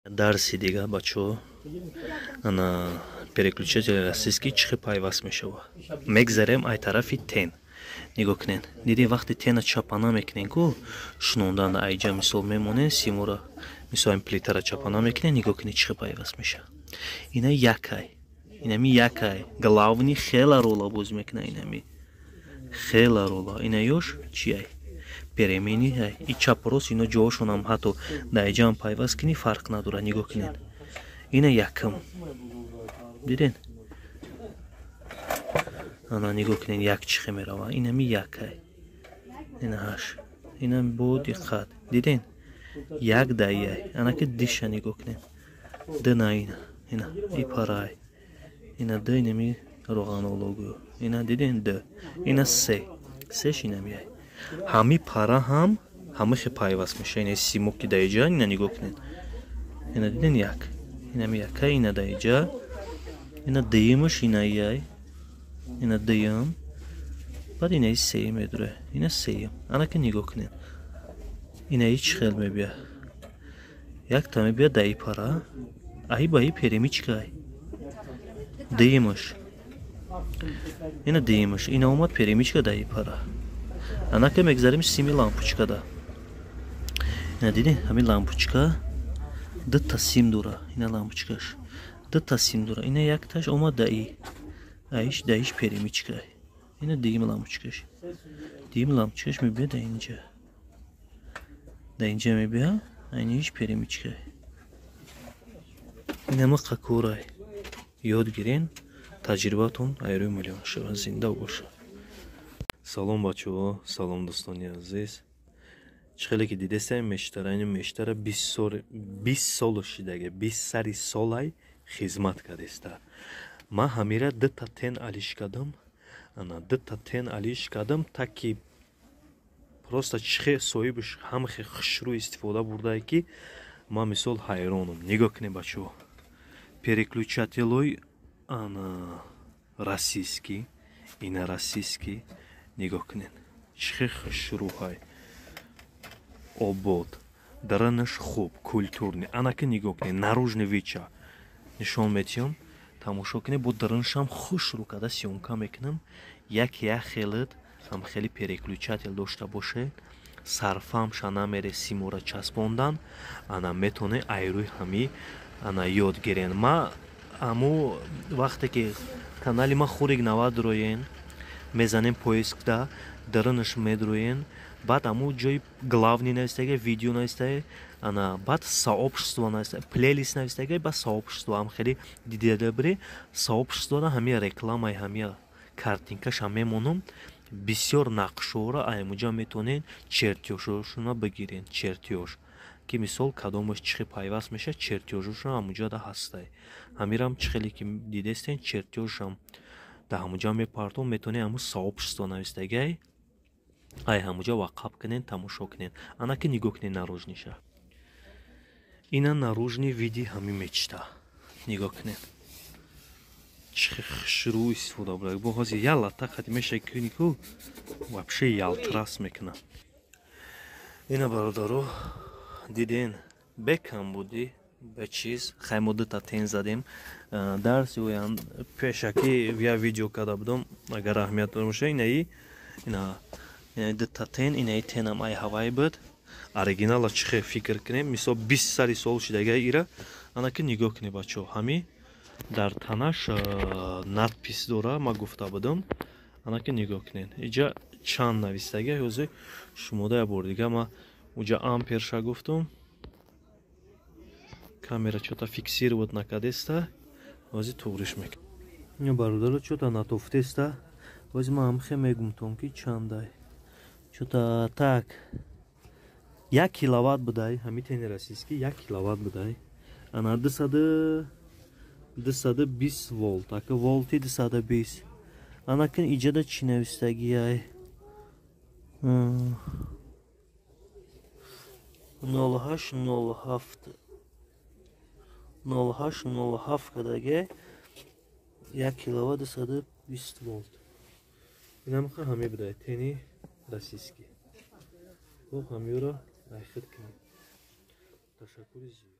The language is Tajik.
Дарси дига бачо ана переключатель российский чихи пайваст мешава. Мегзарем ай тарафи тен. Нигоҳ кунед. Диди вақти тена чапана мекунен ку шунондан айҷа мисол мемонен симура мисол плитара чапана мекунен нигоҳ кунед чихи пайваст меша. Ина якай. Инами якай. Главни хела рола боз мекуна инами. Хела рола. Ина ёш чиай? Перемени ҳай. И чапрос ино ҷоошонам ҳатто дайҷам пайваст куни фарқ надора нигоҳ кунед. Ина якам. Диден? Ана нигоҳ кунед як чихи мерава. Инами якай. Ина ҳаш. Ина бо диққат. Диден? Як дайяй. Ана ки диша нигоҳ кунед. Дина ина. Ина ипарай. Ина д инами роғанологу. Ина диден д. Ина се. Сеш инами ай. Ҳами пара ҳам ҳамихи пайваст меша. Ина симоки дайҷа ина нигоҳ кунед. Ина диден як. Инами якай ина дайҷа. Ина димаш ина яй. Ина дим. Баъд ина сеюм медуре. Ина сеюм. Ана ки нигоҳ кунед. Ина ич хел мебия. Як та мебия даи пара. Аи баи перемичкай. Димаш. Ина димаш. Ина омад перемичка даи пара. Ана ки мегзарим сими лампочкада. Ина дидин ҳами лампочка дта сим дора. Ина лампочкаш. Дта сим дора. Ина якташ омад даи. Аиш даиш перемичкай. Ина дим лампочкаш. Дим лампочкаш мебия да инҷа. Да инҷа мебия. Айниш перемичкай. Ина мақа курай. Ёд гирен. Таҷрибатон айрӯи миллион шава. Зинда боша. Салом бачаҳо, салом дӯстони азиз. Чӣ хеле ки дидестем мештара 20 сол шидага 20 сари солай хизмат кардеста. Ма ҳамира дта тен алиш кардам. Ана дта тен алиш кардам таки просто чихе соҳибаш ҳамахе хушрӯ истифода бурдае ки ма мисол ҳайронам. Нигоҳ кунед бачаҳо. Переключателой ана российский, ина российский. Нигоҳ кунед. Чихе хушрӯҳай. Обод. Даранаш хуб, культурный. Ана ки нигоҳ кунед. Наружный вича. Нишон метиём. Тамошо кунед. Бо даранашам хушрӯ карда сёмка мекунам. Як хелат ҳам хеле переключатель дошта боше. Сарфамша намере симора часпондан. Ана метоне айрӯи ҳами ана ёд гирен. Ма аму вақте ки канали ма хурик навадроен мезанем поискда даранаш медроен. Баъд аму ҷои главный навистаги видео навистаги ана баъд сообщество навистаги плейлист навистаги ба сообщество ам хеле дида бире сообщество да ҳами рекламаи ҳами картинкаш ам мемонам бисёр нақшора аймуҷа метонен чертёжошуна бигирен. Чертёж ки мисол кадомаш чихи пайваст меша чертёжошуна ҳамуҷа да ҳастай. Ҳамирам чихи хеле ки дидестен чертёжам да ҳамуҷа мепартон метонен ҳаму сообщество навистагай ай ҳамуҷа вақф кунен тамошо кунен. Ана ки нигоҳ кунен наружниша. Ина наружни види ҳами мечта. Нигоҳ кунен. Чихи хушрӯ истифода бурад. Бо ҳозир яла тақати мешай куни ку вообще ялтрас мекуна. Ина бародаро диден бекам буди ба чиз хаймо дта тен задем. Дарси оян пешаки я видео карда будам агар аҳамият дор боша инаи ина дта тен инаи тенам ай ҳавай буд. Оригинала чихе фикр кунем мисол 20 сари сол шидага ира. Ана ки нигоҳ кунед бачаҳо ҳами дар танаш надпис дора ма гуфта будам. Ана ки нигоҳ кунед. Иҷа чанд навистага ҳозир шумода я бор дига ма уҷа амперша гуфтам. Камера чота фиксировать накардеста. Ҳозир туғриш мекунам. Ин бародаро чота натофтеста. Ҳозир ма ҳамхе мегумтам ки чандай. Чота так 1 киловатт будай. Ҳами тени российский 1 киловатт будай. Ана 220 волт. Ака волти 220. Ана кин иҷада чӣ навистаги ай. 0807 кадаге 1 киловатт 220 волт. Инамха ҳами будай тени российский. Бо ҳамиёра айхид кунем. Ташаккури зиёд.